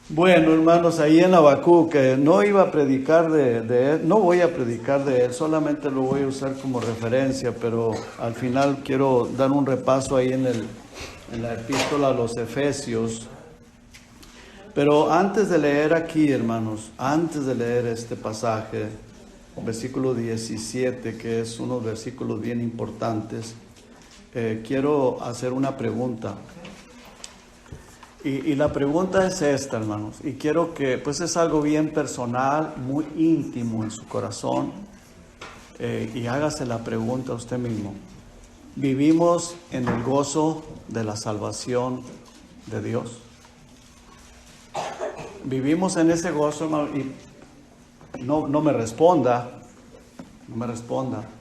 Bueno, hermanos, ahí en Habacuc, no iba a predicar de él, no voy a predicar de él, solamente lo voy a usar como referencia, pero al final quiero dar un repaso ahí en la epístola a los Efesios. Pero antes de leer aquí, hermanos, antes de leer este pasaje, versículo 17, que es unos versículos bien importantes, quiero hacer una pregunta. Y la pregunta es esta, hermanos, y quiero que, pues es algo bien personal, muy íntimo en su corazón, y hágase la pregunta a usted mismo. ¿Vivimos en el gozo de la salvación de Dios? ¿Vivimos en ese gozo, hermano? Y no me responda,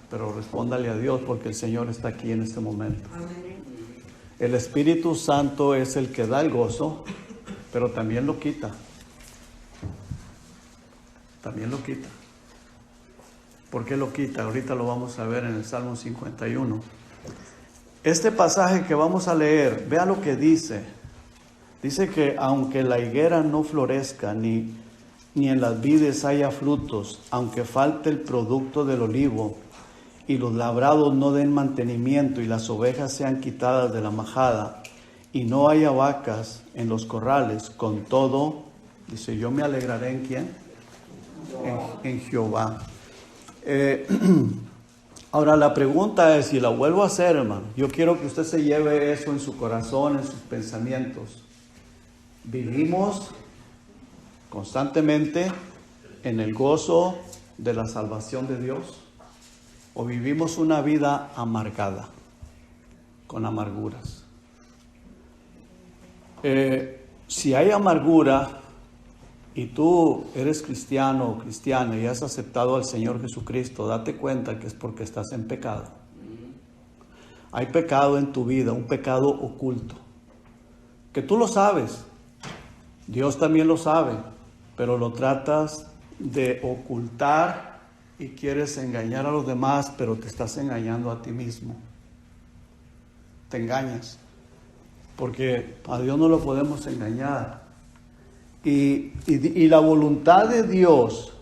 pero respóndale a Dios, porque el Señor está aquí en este momento. El Espíritu Santo es el que da el gozo, pero también lo quita. También lo quita. ¿Por qué lo quita? Ahorita lo vamos a ver en el Salmo 51. Este pasaje que vamos a leer, vea lo que dice. Dice que aunque la higuera no florezca, ni en las vides haya frutos, aunque falte el producto del olivo, y los labrados no den mantenimiento, y las ovejas sean quitadas de la majada, y no haya vacas en los corrales, con todo, dice, yo me alegraré ¿en quién? En Jehová. Ahora la pregunta es, y la vuelvo a hacer, hermano, yo quiero que usted se lleve eso en su corazón, en sus pensamientos. ¿Vivimos constantemente en el gozo de la salvación de Dios? ¿O vivimos una vida amargada, con amarguras? Si hay amargura y tú eres cristiano o cristiana y has aceptado al Señor Jesucristo, date cuenta que es porque estás en pecado. Hay pecado en tu vida, un pecado oculto, que tú lo sabes, Dios también lo sabe, pero lo tratas de ocultar y quieres engañar a los demás, pero te estás engañando a ti mismo. Te engañas, porque a Dios no lo podemos engañar. Y la voluntad de Dios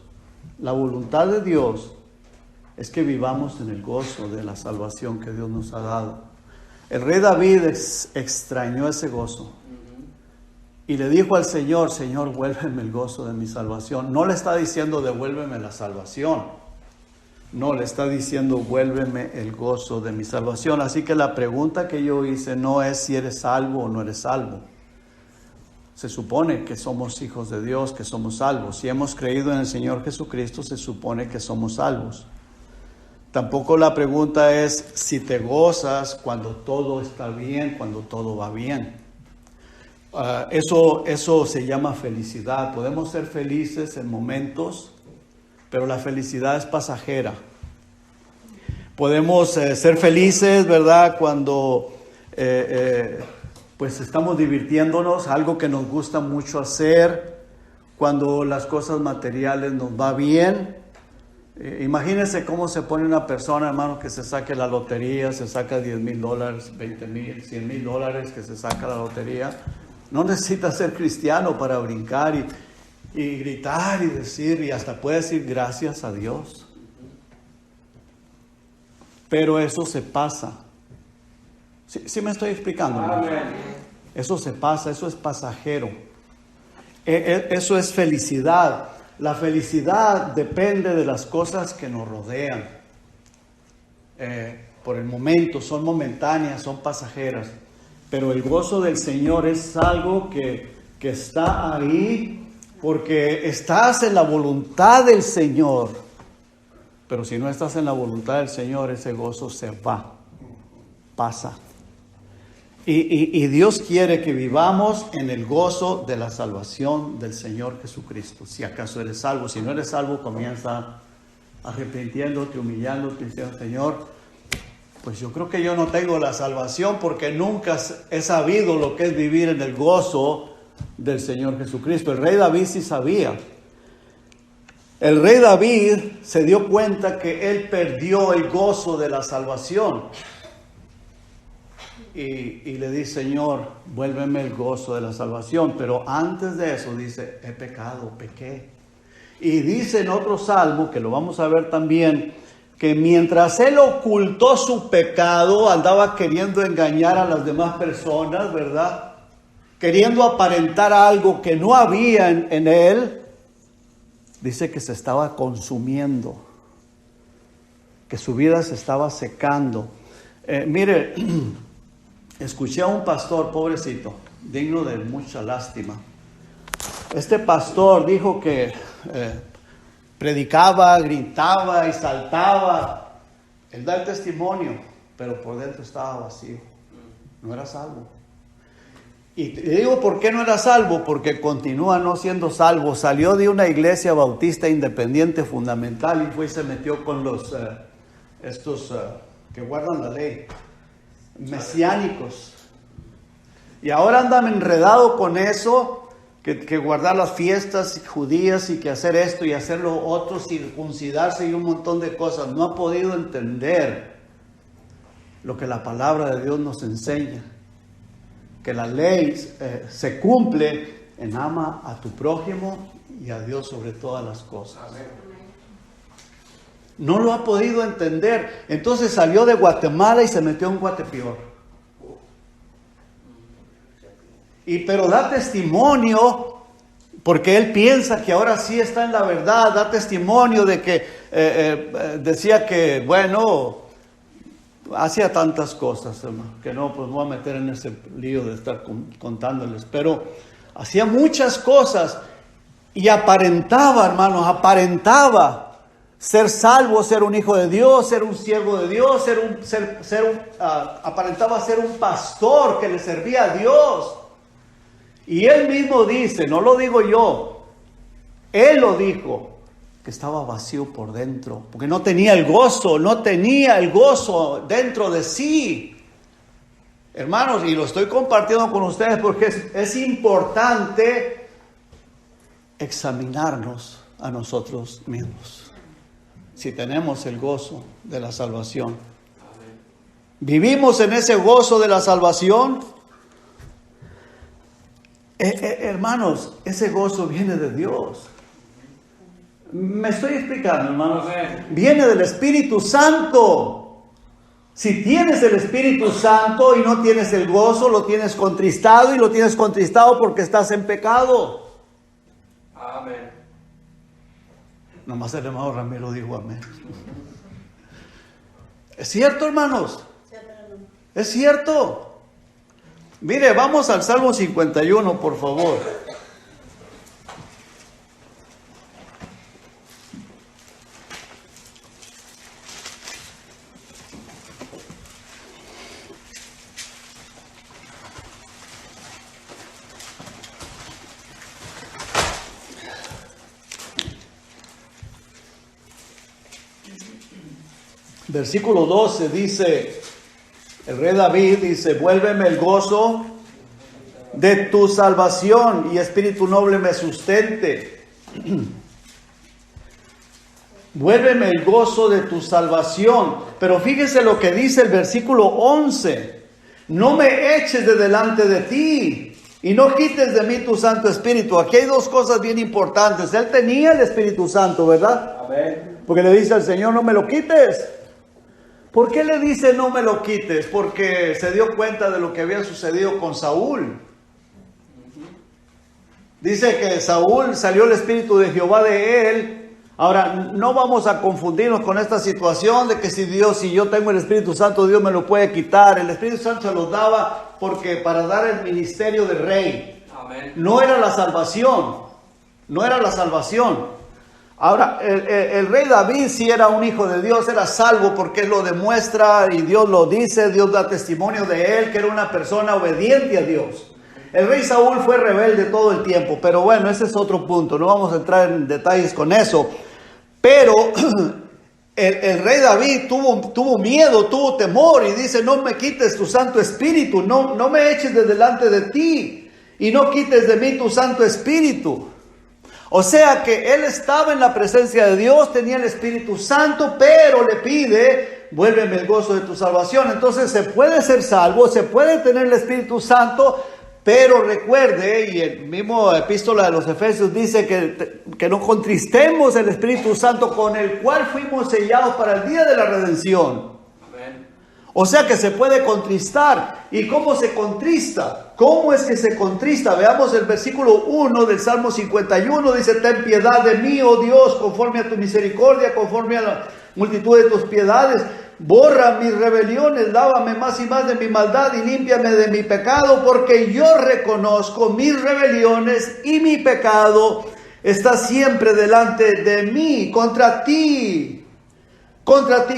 es que vivamos en el gozo de la salvación que Dios nos ha dado. El rey David extrañó ese gozo y le dijo al Señor, Señor, vuélveme el gozo de mi salvación. No le está diciendo devuélveme la salvación. No, le está diciendo, vuélveme el gozo de mi salvación. Así que la pregunta que yo hice no es si eres salvo o no eres salvo. Se supone que somos hijos de Dios, que somos salvos. Si hemos creído en el Señor Jesucristo, se supone que somos salvos. Tampoco la pregunta es si te gozas cuando todo está bien, cuando todo va bien. Eso se llama felicidad. Podemos ser felices en momentos, pero la felicidad es pasajera. Podemos ser felices, ¿verdad? Cuando pues estamos divirtiéndonos, algo que nos gusta mucho hacer, cuando las cosas materiales nos va bien. Imagínense cómo se pone una persona, hermano, que se saque la lotería, se saca $10,000, $20,000, $100,000, que se saca la lotería. No necesita ser cristiano para brincar y gritar y decir, y hasta puede decir gracias a Dios. Pero eso se pasa. ¿Sí me estoy explicando, hermano? Eso se pasa, eso es pasajero. Eso es felicidad. La felicidad depende de las cosas que nos rodean. Por el momento, son momentáneas, son pasajeras. Pero el gozo del Señor es algo que está ahí porque estás en la voluntad del Señor. Pero si no estás en la voluntad del Señor, ese gozo se va, pasa. Y Dios quiere que vivamos en el gozo de la salvación del Señor Jesucristo. Si acaso eres salvo, si no eres salvo, comienza arrepintiéndote, humillándote, diciendo, Señor, pues yo creo que yo no tengo la salvación porque nunca he sabido lo que es vivir en el gozo del Señor Jesucristo. El rey David sí sabía. El rey David se dio cuenta que él perdió el gozo de la salvación. y le dice, Señor, vuélveme el gozo de la salvación. Pero antes de eso dice, he pecado, pequé. Y dice en otro salmo, que lo vamos a ver también, que mientras él ocultó su pecado, andaba queriendo engañar a las demás personas, ¿verdad? Queriendo aparentar algo que no había en él. Dice que se estaba consumiendo, que su vida se estaba secando. Mire, escuché a un pastor, pobrecito, digno de mucha lástima. Este pastor dijo que predicaba, gritaba y saltaba. Él da el testimonio, pero por dentro estaba vacío. No era salvo. Y te digo, ¿por qué no era salvo? Porque continúa no siendo salvo. Salió de una iglesia bautista independiente fundamental y fue y se metió con los que guardan la ley, mesiánicos. Y ahora andan enredado con eso, que guardar las fiestas judías y que hacer esto y hacer lo otro, circuncidarse y un montón de cosas. No ha podido entender lo que la palabra de Dios nos enseña. Que la ley se cumple en ama a tu prójimo y a Dios sobre todas las cosas. No lo ha podido entender. Entonces salió de Guatemala y se metió en Guatepeor. Pero da testimonio, porque él piensa que ahora sí está en la verdad. Da testimonio de que decía que, bueno, hacía tantas cosas, hermano, que no, pues me voy a meter en ese lío de estar contándoles. Pero hacía muchas cosas y aparentaba, hermanos, aparentaba ser salvo, ser un hijo de Dios, ser un siervo de Dios, aparentaba ser un pastor que le servía a Dios. Y él mismo dice, no lo digo yo, él lo dijo, que estaba vacío por dentro, porque no tenía el gozo dentro de sí. Hermanos, y lo estoy compartiendo con ustedes porque es importante examinarnos a nosotros mismos, si tenemos el gozo de la salvación. ¿Vivimos en ese gozo de la salvación? Hermanos, ese gozo viene de Dios. Me estoy explicando, hermanos. Viene del Espíritu Santo. Si tienes el Espíritu Santo y no tienes el gozo, lo tienes contristado, y lo tienes contristado porque estás en pecado. Amén. Nomás el hermano Ramiro dijo amén. ¿Es cierto, hermanos? Es cierto. Mire, vamos al Salmo 51, por favor. Versículo 12 dice, el rey David dice, vuélveme el gozo de tu salvación y espíritu noble me sustente. Vuélveme el gozo de tu salvación. Pero fíjese lo que dice el versículo 11. No me eches de delante de ti y no quites de mí tu Santo Espíritu. Aquí hay dos cosas bien importantes. Él tenía el Espíritu Santo, ¿verdad? Amén. Porque le dice al Señor, no me lo quites. ¿Por qué le dice no me lo quites? Porque se dio cuenta de lo que había sucedido con Saúl. Dice que Saúl salió el Espíritu de Jehová de él. Ahora, no vamos a confundirnos con esta situación de que si yo tengo el Espíritu Santo, Dios me lo puede quitar. El Espíritu Santo se lo daba porque para dar el ministerio de rey. Amén. No era la salvación. No era la salvación. Ahora, el rey David sí era un hijo de Dios, era salvo porque él lo demuestra y Dios lo dice, Dios da testimonio de él, que era una persona obediente a Dios. El rey Saúl fue rebelde todo el tiempo, pero bueno, ese es otro punto, no vamos a entrar en detalles con eso. Pero el rey David tuvo miedo, tuvo temor y dice, no me quites tu Santo Espíritu, no me eches de delante de ti y no quites de mí tu Santo Espíritu. O sea que él estaba en la presencia de Dios, tenía el Espíritu Santo, pero le pide vuélveme el gozo de tu salvación. Entonces se puede ser salvo, se puede tener el Espíritu Santo, pero recuerde, y el mismo epístola de los Efesios dice que no contristemos el Espíritu Santo con el cual fuimos sellados para el día de la redención. Amén. O sea que se puede contristar. ¿Y cómo se contrista? ¿Cómo es que se contrista? Veamos el versículo 1 del Salmo 51. Dice: ten piedad de mí, oh Dios, conforme a tu misericordia, conforme a la multitud de tus piedades. Borra mis rebeliones, lávame más y más de mi maldad y límpiame de mi pecado, porque yo reconozco mis rebeliones y mi pecado está siempre delante de mí. Contra ti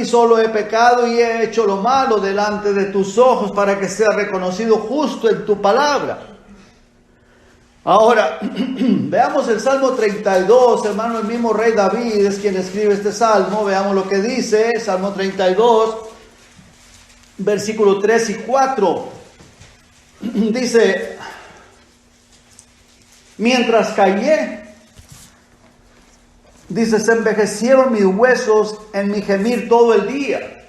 solo he pecado y he hecho lo malo delante de tus ojos, para que sea reconocido justo en tu palabra. Ahora, veamos el Salmo 32, hermano. El mismo rey David es quien escribe este salmo. Veamos lo que dice, Salmo 32, versículo 3 y 4. Dice: mientras callé, dice, se envejecieron mis huesos en mi gemir todo el día,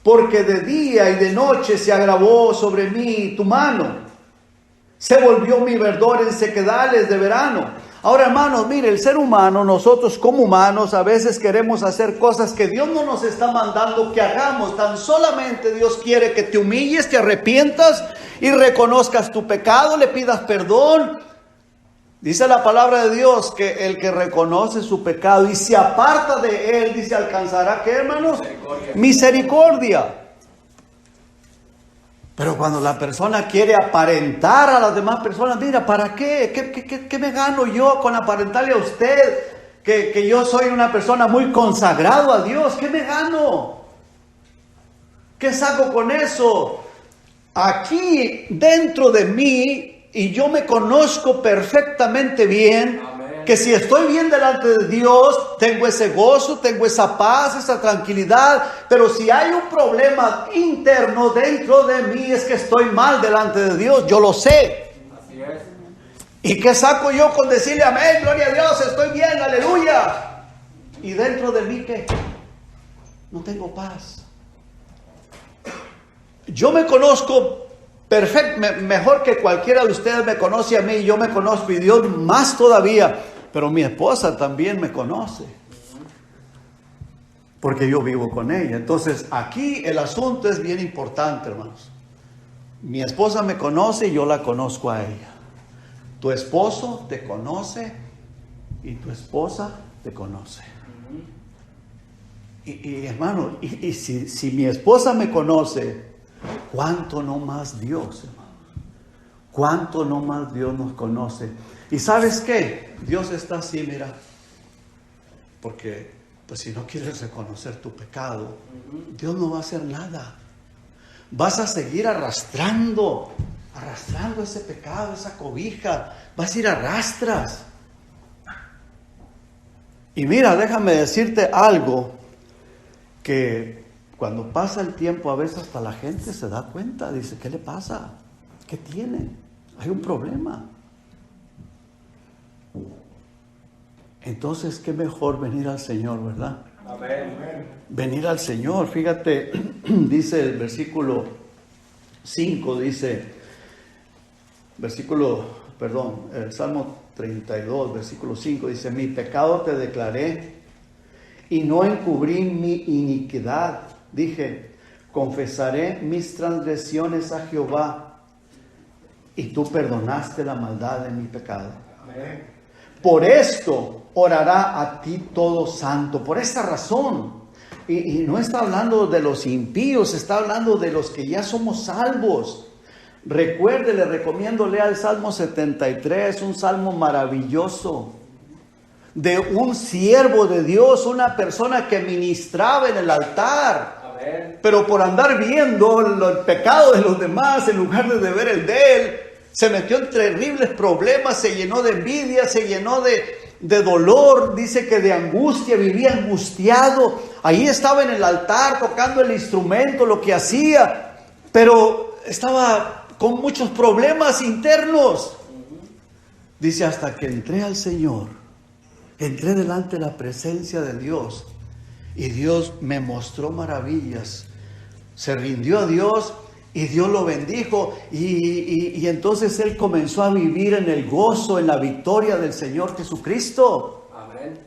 porque de día y de noche se agravó sobre mí tu mano. Se volvió mi verdor en sequedales de verano. Ahora, hermanos, mire, el ser humano, nosotros como humanos, a veces queremos hacer cosas que Dios no nos está mandando que hagamos. Tan solamente Dios quiere que te humilles, te arrepientas y reconozcas tu pecado, le pidas perdón. Dice la palabra de Dios que el que reconoce su pecado y se aparta de él, dice, alcanzará, ¿qué, hermanos? Misericordia. Pero cuando la persona quiere aparentar a las demás personas, mira, ¿para qué? ¿Qué me gano yo con aparentarle a usted que yo soy una persona muy consagrado a Dios? ¿Qué me gano? ¿Qué saco con eso? Aquí dentro de mí, y yo me conozco perfectamente bien, que si estoy bien delante de Dios, tengo ese gozo, tengo esa paz, esa tranquilidad. Pero si hay un problema interno dentro de mí, es que estoy mal delante de Dios. Yo lo sé. Así es. ¿Y qué saco yo con decirle amén, gloria a Dios, estoy bien, aleluya? ¿Y dentro de mí qué? No tengo paz. Yo me conozco mejor que cualquiera de ustedes me conoce a mí. Yo me conozco, y Dios más todavía. Pero mi esposa también me conoce, porque yo vivo con ella. Entonces aquí el asunto es bien importante, hermanos. Mi esposa me conoce y yo la conozco a ella. Tu esposo te conoce y tu esposa te conoce. Y hermano, si mi esposa me conoce, ¿cuánto no más Dios, hermano? ¿Cuánto no más Dios nos conoce? ¿Y sabes qué? Dios está así, mira. Porque pues si no quieres reconocer tu pecado, Dios no va a hacer nada. Vas a seguir arrastrando ese pecado, esa cobija. Vas a ir a rastras. Y mira, déjame decirte algo, que cuando pasa el tiempo, a veces hasta la gente se da cuenta. Dice, ¿qué le pasa? ¿Qué tiene? Hay un problema. Entonces, qué mejor venir al Señor, ¿verdad? Amén. Venir al Señor. Fíjate, dice el versículo 5, dice, el Salmo 32, versículo 5, dice: mi pecado te declaré y no encubrí mi iniquidad. Dije, confesaré mis transgresiones a Jehová, y tú perdonaste la maldad de mi pecado. Amén. Por esto orará a ti todo santo. Por esa razón. Y no está hablando de los impíos, está hablando de los que ya somos salvos. Recuerde, le recomiendo, lea el Salmo 73, un salmo maravilloso, de un siervo de Dios, una persona que ministraba en el altar. Amén. Pero por andar viendo el pecado de los demás en lugar de ver el de él, se metió en terribles problemas, se llenó de envidia, se llenó de dolor, dice que de angustia, vivía angustiado. Ahí estaba en el altar tocando el instrumento, lo que hacía, pero estaba con muchos problemas internos. Dice, hasta que entré al Señor, entré delante de la presencia de Dios, Y Dios me mostró maravillas. Se rindió a Dios y Dios lo bendijo. Y entonces él comenzó a vivir en el gozo, en la victoria del Señor Jesucristo. Amén.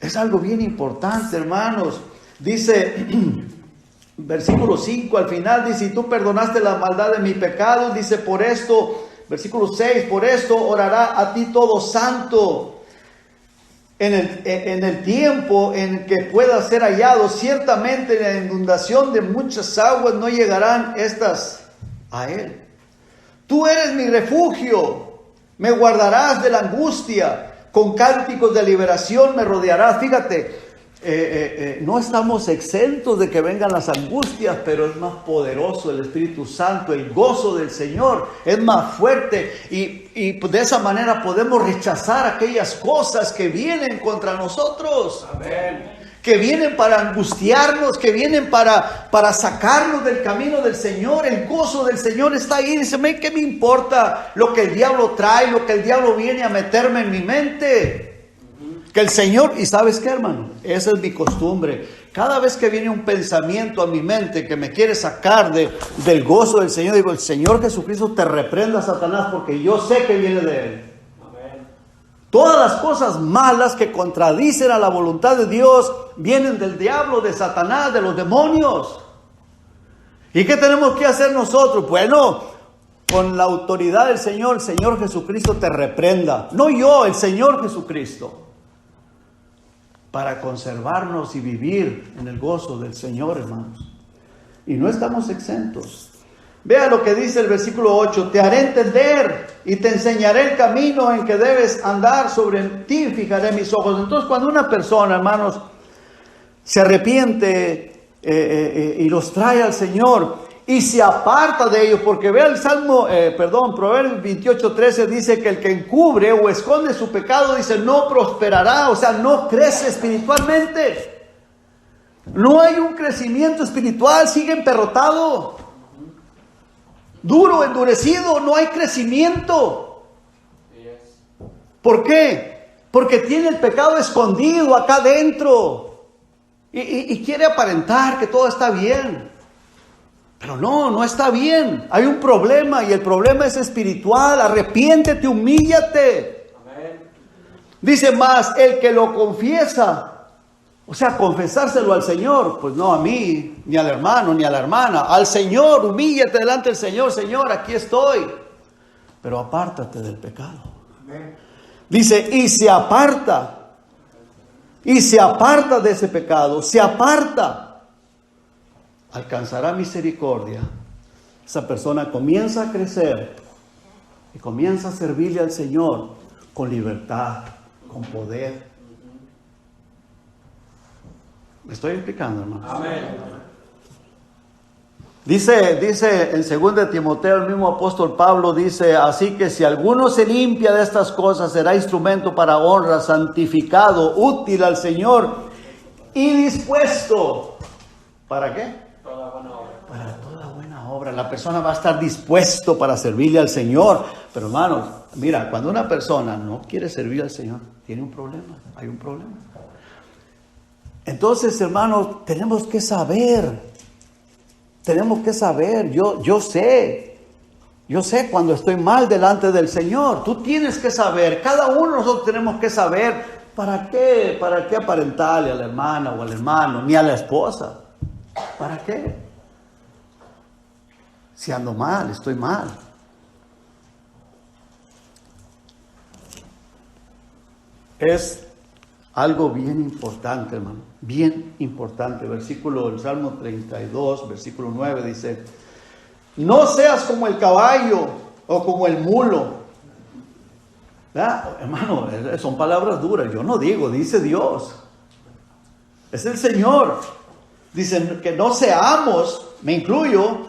Es algo bien importante, hermanos. Dice, versículo 5 al final, dice, y tú perdonaste la maldad de mi pecado. Dice, por esto, versículo 6, por esto orará a ti todo santo. En el tiempo en que pueda ser hallado, ciertamente la inundación de muchas aguas no llegarán estas a él. Tú eres mi refugio, me guardarás de la angustia, con cánticos de liberación me rodearás. Fíjate, no estamos exentos de que vengan las angustias, pero es más poderoso el Espíritu Santo, el gozo del Señor es más fuerte y de esa manera podemos rechazar aquellas cosas que vienen contra nosotros. Amén. Que vienen para angustiarnos, que vienen para sacarnos del camino del Señor. El gozo del Señor está ahí. Dice, ¿qué me importa lo que el diablo trae, lo que el diablo viene a meterme en mi mente? Que el Señor, y ¿sabes qué, hermano? Esa es mi costumbre. Cada vez que viene un pensamiento a mi mente que me quiere sacar del gozo del Señor, digo, el Señor Jesucristo te reprenda, Satanás, porque yo sé que viene de Él. Amén. Todas las cosas malas que contradicen a la voluntad de Dios vienen del diablo, de Satanás, de los demonios. ¿Y qué tenemos que hacer nosotros? Bueno, con la autoridad del Señor, el Señor Jesucristo te reprenda. No yo, el Señor Jesucristo. Para conservarnos y vivir en el gozo del Señor, hermanos. Y no estamos exentos. Vea lo que dice el versículo 8. Te haré entender y te enseñaré el camino en que debes andar. Sobre ti fijaré mis ojos. Entonces, cuando una persona, hermanos, se arrepiente y los trae al Señor y se aparta de ellos, porque vea el Proverbios 28:13 dice que el que encubre o esconde su pecado, dice, no prosperará, o sea, no crece espiritualmente. No hay un crecimiento espiritual, sigue emperrotado, duro, endurecido, no hay crecimiento. ¿Por qué? Porque tiene el pecado escondido acá adentro y quiere aparentar que todo está bien. Pero no está bien. Hay un problema y el problema es espiritual. Arrepiéntete, humíllate. Amén. Dice más, el que lo confiesa, o sea, confesárselo al Señor, pues no a mí, ni al hermano, ni a la hermana, al Señor, humíllate delante del Señor, Señor, aquí estoy. Pero apártate del pecado. Amén. Dice, y se aparta de ese pecado, se aparta. Alcanzará misericordia. Esa persona comienza a crecer y comienza a servirle al Señor con libertad, con poder. ¿Me estoy explicando, hermano? Amén. Dice en 2 Timoteo, el mismo apóstol Pablo dice, así que si alguno se limpia de estas cosas, será instrumento para honra, santificado, útil al Señor y dispuesto. ¿Para qué? Toda buena obra. Para toda buena obra. La persona va a estar dispuesto para servirle al Señor. Pero hermanos, mira, cuando una persona no quiere servir al Señor, tiene un problema, hay un problema. Entonces, hermanos, tenemos que saber, yo sé cuando estoy mal delante del Señor. Tú tienes que saber, cada uno de nosotros tenemos que saber, ¿para qué aparentarle a la hermana o al hermano, ni a la esposa? ¿Para qué? Si ando mal, estoy mal. Es algo bien importante, hermano. Bien importante. El Salmo 32, versículo 9 dice, no seas como el caballo o como el mulo. ¿Verdad? Hermano, son palabras duras. Yo no digo, dice Dios. Es el Señor. Dicen que no seamos, me incluyo,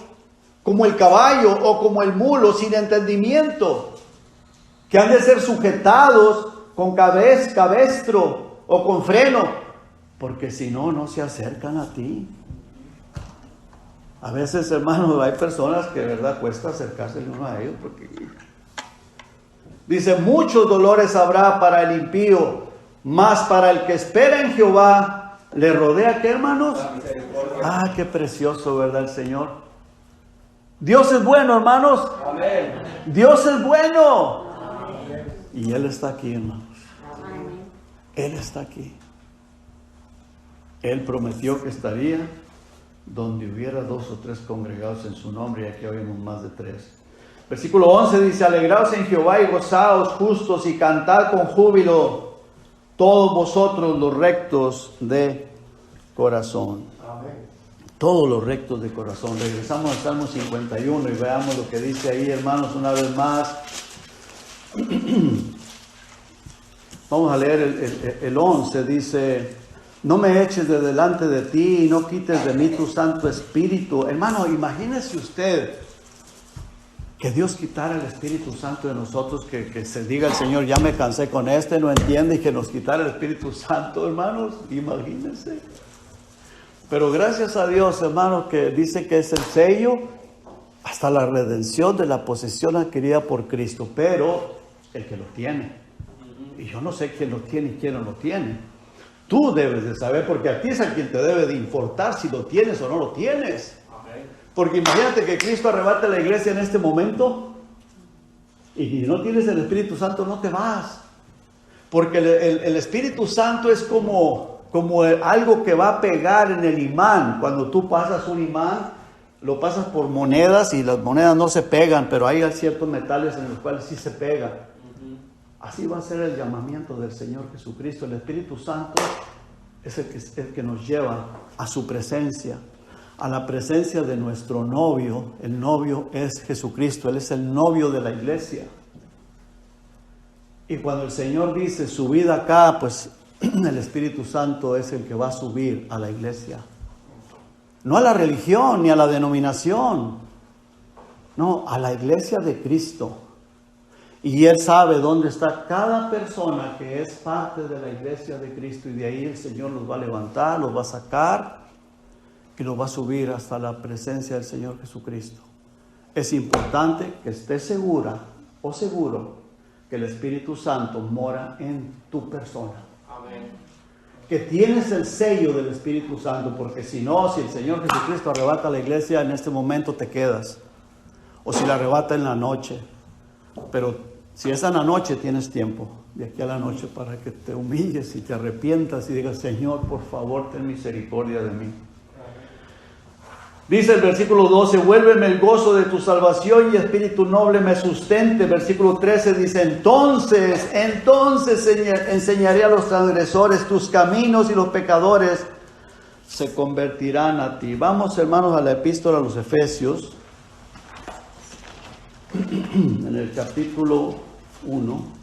como el caballo o como el mulo sin entendimiento, que han de ser sujetados con cabestro o con freno, porque si no, no se acercan a ti. A veces, hermanos, hay personas que de verdad cuesta acercarse uno a ellos, porque dice, muchos dolores habrá para el impío, mas para el que espera en Jehová, ¿Le rodea qué, hermanos? La misericordia. Ah, qué precioso, ¿verdad, el Señor? Dios es bueno, hermanos. Amén. Dios es bueno. Y Él está aquí, hermanos. Él está aquí. Él prometió que estaría donde hubiera 2 o 3 congregados en su nombre, y aquí habemos más de 3. Versículo 11 dice: alegraos en Jehová y gozaos justos y cantad con júbilo todos vosotros los rectos de corazón. Amén. Todos los rectos de corazón. Regresamos al Salmo 51 y veamos lo que dice ahí, hermanos, una vez más. Vamos a leer el 11, dice: no me eches de delante de ti y no quites de mí tu Santo Espíritu. Hermano, imagínese usted que Dios quitara el Espíritu Santo de nosotros, que se diga el Señor: ya me cansé con este, no entiende, y que nos quitara el Espíritu Santo, hermanos, imagínense. Pero gracias a Dios, hermanos, que dice que es el sello hasta la redención de la posesión adquirida por Cristo, pero el que lo tiene. Y yo no sé quién lo tiene y quién no lo tiene. Tú debes de saber, porque a ti es a quien te debe de importar si lo tienes o no lo tienes. Porque imagínate que Cristo arrebate la iglesia en este momento y no tienes el Espíritu Santo, no te vas. Porque el Espíritu Santo es como algo que va a pegar en el imán. Cuando tú pasas un imán, lo pasas por monedas y las monedas no se pegan, pero hay ciertos metales en los cuales sí se pegan. Así va a ser el llamamiento del Señor Jesucristo. El Espíritu Santo es el que nos lleva a su presencia, a la presencia de nuestro novio. El novio es Jesucristo, Él es el novio de la iglesia. Y cuando el Señor dice subid acá, pues el Espíritu Santo es el que va a subir a la iglesia. No a la religión ni a la denominación, no, a la iglesia de Cristo. Y Él sabe dónde está cada persona que es parte de la iglesia de Cristo, y de ahí el Señor los va a levantar, los va a sacar y los va a subir hasta la presencia del Señor Jesucristo. Es importante que estés segura o seguro que el Espíritu Santo mora en tu persona. Amén. Que tienes el sello del Espíritu Santo, porque si no, si el Señor Jesucristo arrebata la iglesia, en este momento te quedas. O si la arrebata en la noche. Pero si es en la noche, tienes tiempo de aquí a la noche para que te humilles y te arrepientas y digas: Señor, por favor, ten misericordia de mí. Dice el versículo 12: vuélveme el gozo de tu salvación y espíritu noble me sustente. Versículo 13 dice: entonces enseñaré a los transgresores tus caminos y los pecadores se convertirán a ti. Vamos, hermanos, a la epístola a los Efesios, en el capítulo 1.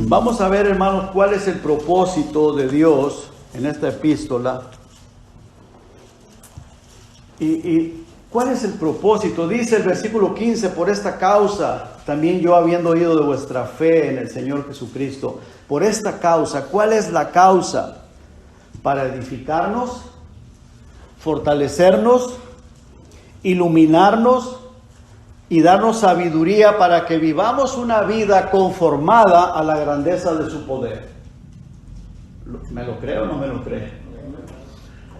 Vamos a ver, hermanos, cuál es el propósito de Dios en esta epístola. Y ¿cuál es el propósito? Dice el versículo 15: por esta causa, también yo habiendo oído de vuestra fe en el Señor Jesucristo. Por esta causa, ¿cuál es la causa? Para edificarnos, fortalecernos, iluminarnos y darnos sabiduría para que vivamos una vida conformada a la grandeza de su poder. ¿Me lo cree o no me lo cree?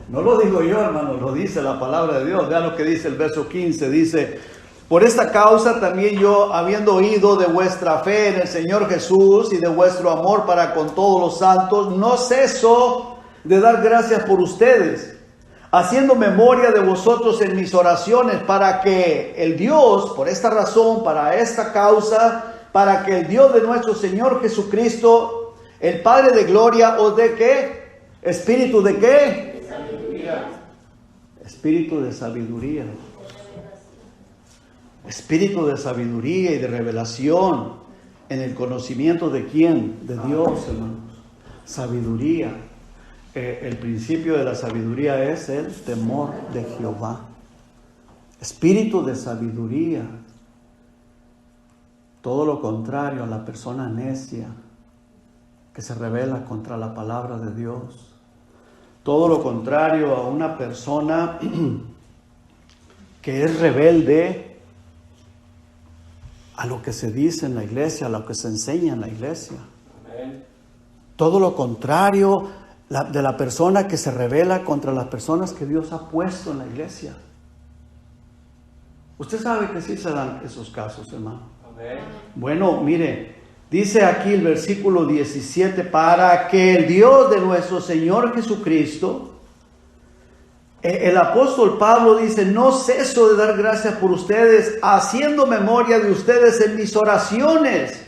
No lo digo yo, hermano, lo dice la palabra de Dios. Vean lo que dice el verso 15. Dice: por esta causa también yo, habiendo oído de vuestra fe en el Señor Jesús y de vuestro amor para con todos los santos, no ceso de dar gracias por ustedes, haciendo memoria de vosotros en mis oraciones, para que el Dios, por esta razón, para esta causa, para que el Dios de nuestro Señor Jesucristo, el Padre de gloria, os dé ¿qué? ¿Espíritu de qué? Espíritu de sabiduría. Espíritu de sabiduría y de revelación en el conocimiento de ¿quién? De Dios, hermanos. Sabiduría. El principio de la sabiduría es el temor de Jehová. Espíritu de sabiduría. Todo lo contrario a la persona necia que se rebela contra la palabra de Dios. Todo lo contrario a una persona que es rebelde a lo que se dice en la iglesia, a lo que se enseña en la iglesia. Amén. Todo lo contrario de la persona que se rebela contra las personas que Dios ha puesto en la iglesia. Usted sabe que sí se dan esos casos, hermano. Amén. Bueno, mire, dice aquí el versículo 17, para que el Dios de nuestro Señor Jesucristo, el apóstol Pablo dice, no ceso de dar gracias por ustedes, haciendo memoria de ustedes en mis oraciones,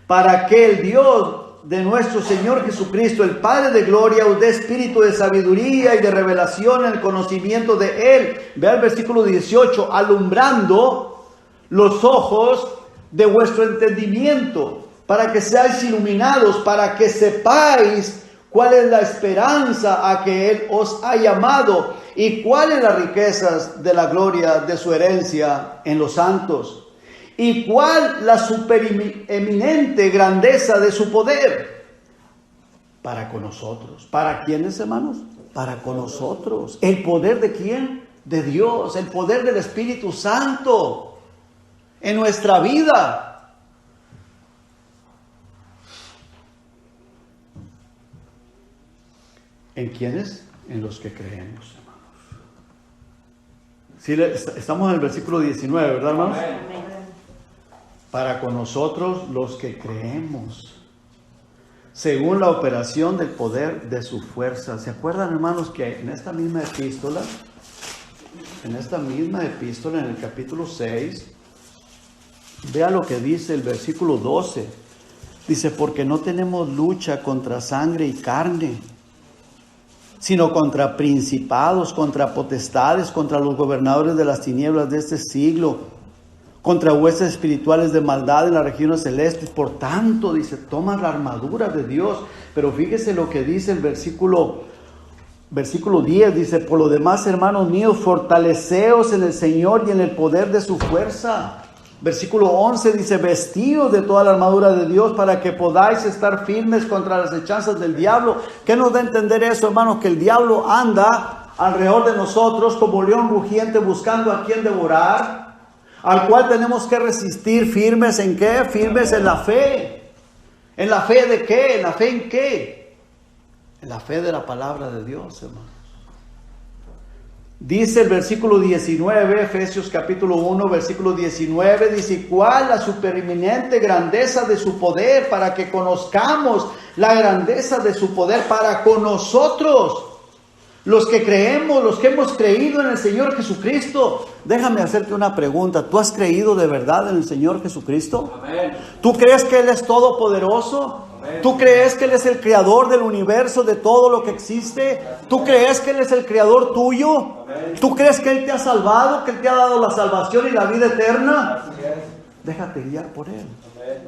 para que el Dios de nuestro Señor Jesucristo, el Padre de gloria, os dé espíritu de sabiduría y de revelación en el conocimiento de Él. Vea el versículo 18, alumbrando los ojos de vuestro entendimiento, para que seáis iluminados, para que sepáis cuál es la esperanza a que Él os ha llamado y cuáles las riquezas de la gloria de su herencia en los santos y cuál la supereminente grandeza de su poder para con nosotros. ¿Para quiénes, hermanos? Para con nosotros. ¿El poder de quién? De Dios, el poder del Espíritu Santo en nuestra vida. ¿En quiénes? En los que creemos, hermanos. Sí, estamos en el versículo 19, ¿verdad, hermanos? Amén. Para con nosotros los que creemos, según la operación del poder de su fuerza. ¿Se acuerdan, hermanos, que en esta misma epístola, en el capítulo 6, vea lo que dice el versículo 12? Dice, porque no tenemos lucha contra sangre y carne, sino contra principados, contra potestades, contra los gobernadores de las tinieblas de este siglo, contra huestes espirituales de maldad en las regiones celestes. Por tanto, dice, toma la armadura de Dios. Pero fíjese lo que dice el versículo 10, dice, por lo demás, hermanos míos, fortaleceos en el Señor y en el poder de su fuerza. Versículo 11 dice, vestidos de toda la armadura de Dios para que podáis estar firmes contra las hechanzas del diablo. ¿Qué nos da a entender eso, hermanos? Que el diablo anda alrededor de nosotros como león rugiente buscando a quien devorar, al cual tenemos que resistir firmes ¿en qué? Firmes en la fe. ¿En la fe de qué? ¿En la fe en qué? En la fe de la palabra de Dios, hermanos. Dice el versículo 19, Efesios capítulo 1, versículo 19, dice, ¿cuál la supereminente grandeza de su poder? Para que conozcamos la grandeza de su poder para con nosotros, los que creemos, los que hemos creído en el Señor Jesucristo. Déjame hacerte una pregunta. ¿Tú has creído de verdad en el Señor Jesucristo? Amén. ¿Tú crees que Él es todopoderoso? Amén. ¿Tú crees que Él es el creador del universo, de todo lo que existe? ¿Tú crees que Él es el creador tuyo? Amén. ¿Tú crees que Él te ha salvado, que Él te ha dado la salvación y la vida eterna? Así es. Déjate guiar por Él. Amén.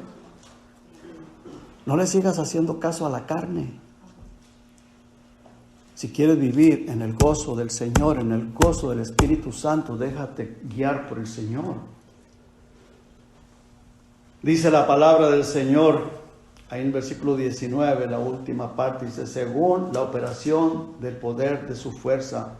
No le sigas haciendo caso a la carne. Si quieres vivir en el gozo del Señor, en el gozo del Espíritu Santo, déjate guiar por el Señor. Dice la palabra del Señor, ahí en el versículo 19, la última parte, dice, según la operación del poder de su fuerza,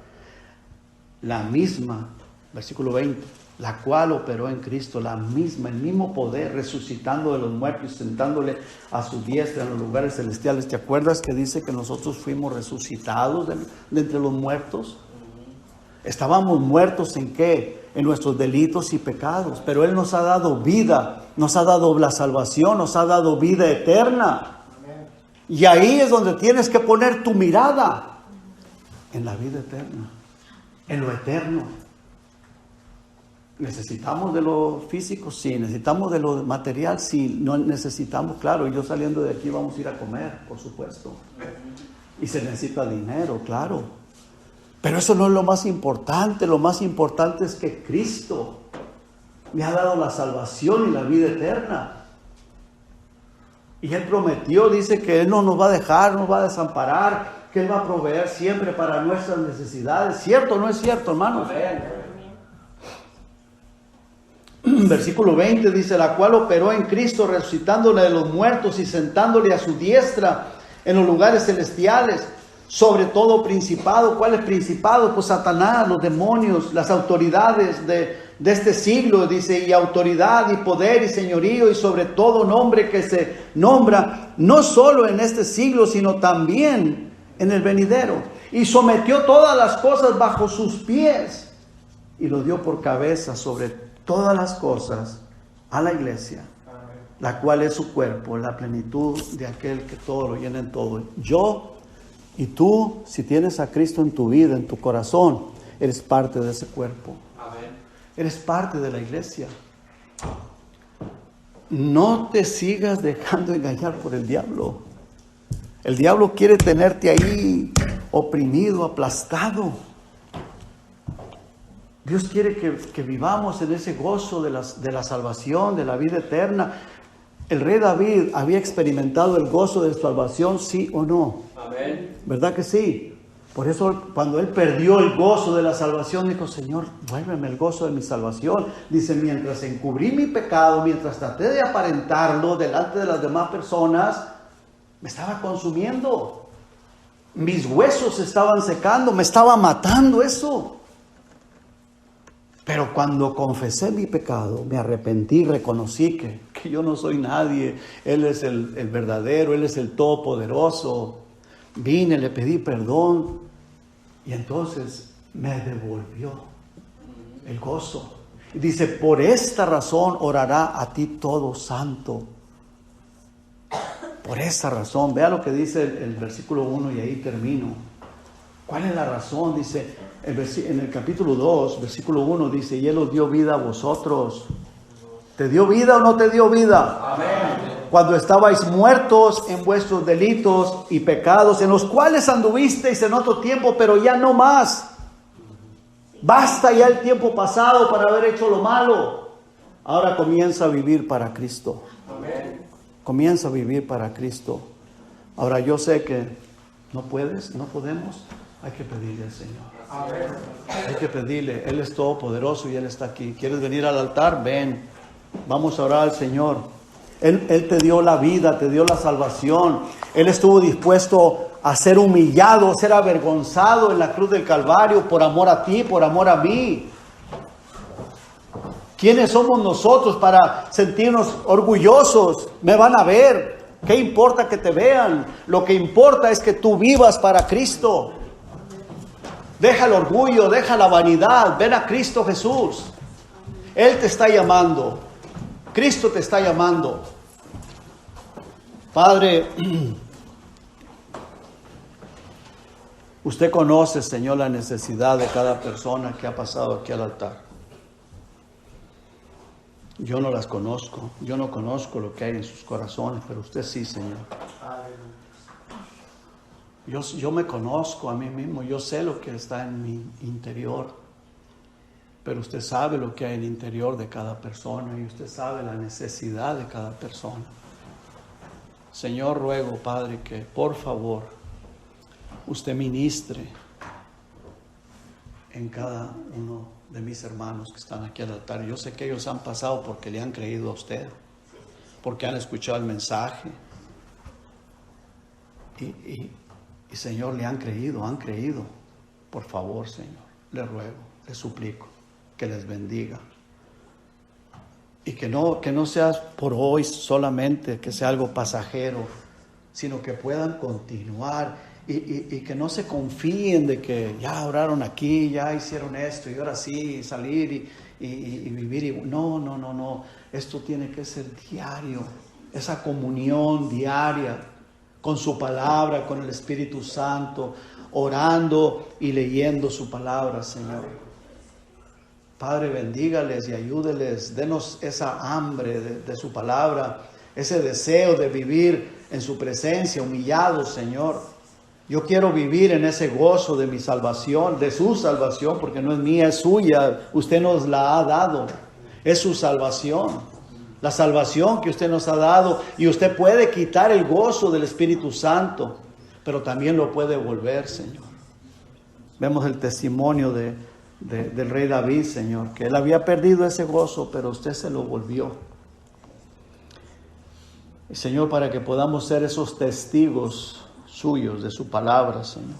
la misma, versículo 20, la cual operó en Cristo, la misma, el mismo poder, resucitando de los muertos y sentándole a su diestra en los lugares celestiales. ¿Te acuerdas que dice que nosotros fuimos resucitados de entre los muertos? Estábamos muertos ¿en qué? En nuestros delitos y pecados, pero Él nos ha dado vida, nos ha dado la salvación, nos ha dado vida eterna. Y ahí es donde tienes que poner tu mirada, en la vida eterna, en lo eterno. ¿Necesitamos de lo físico? Sí. ¿Necesitamos de lo material? Sí. No necesitamos, claro. Yo saliendo de aquí vamos a ir a comer, por supuesto. Y se necesita dinero, claro. Pero eso no es lo más importante. Lo más importante es que Cristo me ha dado la salvación y la vida eterna. Y Él prometió, dice que Él no nos va a dejar, no nos va a desamparar, que Él va a proveer siempre para nuestras necesidades. ¿Cierto o no es cierto, hermanos? Amén. Versículo 20 dice, la cual operó en Cristo resucitándole de los muertos y sentándole a su diestra en los lugares celestiales, sobre todo principado. ¿Cuál es principado? Pues Satanás, los demonios, las autoridades de este siglo, dice, y autoridad y poder y señorío y sobre todo nombre que se nombra, no solo en este siglo, sino también en el venidero. Y sometió todas las cosas bajo sus pies y lo dio por cabeza sobre todas las cosas a la iglesia, la cual es su cuerpo, la plenitud de aquel que todo lo llena en todo. Yo y tú, si tienes a Cristo en tu vida, en tu corazón, eres parte de ese cuerpo. Amén. Eres parte de la iglesia. No te sigas dejando engañar por el diablo. El diablo quiere tenerte ahí oprimido, aplastado. Dios quiere que vivamos en ese gozo de la salvación, de la vida eterna. El rey David había experimentado el gozo de salvación, ¿sí o no? Amén. ¿Verdad que sí? Por eso cuando él perdió el gozo de la salvación, dijo, Señor, vuélveme el gozo de mi salvación. Dice, mientras encubrí mi pecado, mientras traté de aparentarlo delante de las demás personas, me estaba consumiendo. Mis huesos se estaban secando, me estaba matando eso. Pero cuando confesé mi pecado, me arrepentí, reconocí que yo no soy nadie. Él es el verdadero, Él es el todopoderoso. Vine, le pedí perdón y entonces me devolvió el gozo. Y dice, por esta razón orará a ti todo santo. Por esta razón. Vea lo que dice el versículo 1 y ahí termino. ¿Cuál es la razón? Dice en el capítulo 2, versículo 1 dice, y Él os dio vida a vosotros. ¿Te dio vida o no te dio vida? Amén. Cuando estabais muertos en vuestros delitos y pecados, en los cuales anduvisteis en otro tiempo, pero ya no más. Basta ya el tiempo pasado para haber hecho lo malo. Ahora comienza a vivir para Cristo. Amén. Comienza a vivir para Cristo. Ahora yo sé que no puedes, no podemos. Hay que pedirle al Señor. Amén. Hay que pedirle. Él es todopoderoso y Él está aquí. ¿Quieres venir al altar? Ven. Vamos a orar al Señor. Él te dio la vida, te dio la salvación. Él estuvo dispuesto a ser humillado, a ser avergonzado en la cruz del Calvario por amor a ti, por amor a mí. ¿Quiénes somos nosotros para sentirnos orgullosos? Me van a ver. ¿Qué importa que te vean? Lo que importa es que tú vivas para Cristo. Deja el orgullo, deja la vanidad. Ven a Cristo Jesús. Él te está llamando. Cristo te está llamando. Padre, usted conoce, Señor, la necesidad de cada persona que ha pasado aquí al altar. Yo no las conozco, yo no conozco lo que hay en sus corazones, pero usted sí, Señor. Yo me conozco a mí mismo, yo sé lo que está en mi interior. Pero usted sabe lo que hay en el interior de cada persona y usted sabe la necesidad de cada persona. Señor, ruego, Padre, que por favor usted ministre en cada uno de mis hermanos que están aquí al altar. Yo sé que ellos han pasado porque le han creído a usted, porque han escuchado el mensaje. Y Señor, le han creído. Por favor, Señor, le ruego, le suplico que les bendiga. Y que no sea por hoy solamente, que sea algo pasajero, sino que puedan continuar y que no se confíen de que ya oraron aquí, ya hicieron esto y ahora sí salir y vivir. No. Esto tiene que ser diario, esa comunión diaria con su palabra, con el Espíritu Santo, orando y leyendo su palabra, Señor. Padre, bendígales y ayúdeles, denos esa hambre de su palabra, ese deseo de vivir en su presencia, humillados, Señor. Yo quiero vivir en ese gozo de mi salvación, de su salvación, porque no es mía, es suya. Usted nos la ha dado, es su salvación, la salvación que usted nos ha dado. Y usted puede quitar el gozo del Espíritu Santo, pero también lo puede volver, Señor. Vemos el testimonio del rey David, Señor, que él había perdido ese gozo, pero usted se lo volvió. Y Señor, para que podamos ser esos testigos suyos, de su palabra, Señor.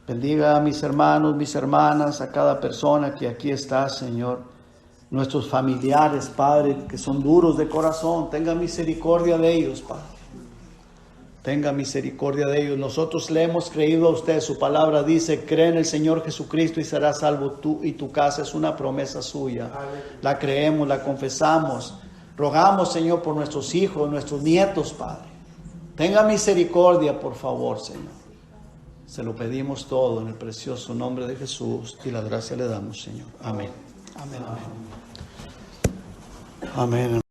Bendiga a mis hermanos, mis hermanas, a cada persona que aquí está, Señor. Nuestros familiares, Padre, que son duros de corazón, tenga misericordia de ellos, Padre. Tenga misericordia de ellos. Nosotros le hemos creído a usted. Su palabra dice, cree en el Señor Jesucristo y serás salvo tú y tu casa. Es una promesa suya. La creemos, la confesamos. Rogamos, Señor, por nuestros hijos, nuestros nietos, Padre. Tenga misericordia, por favor, Señor. Se lo pedimos todo en el precioso nombre de Jesús y la gracia le damos, Señor. Amén. Amén, amén. Amén.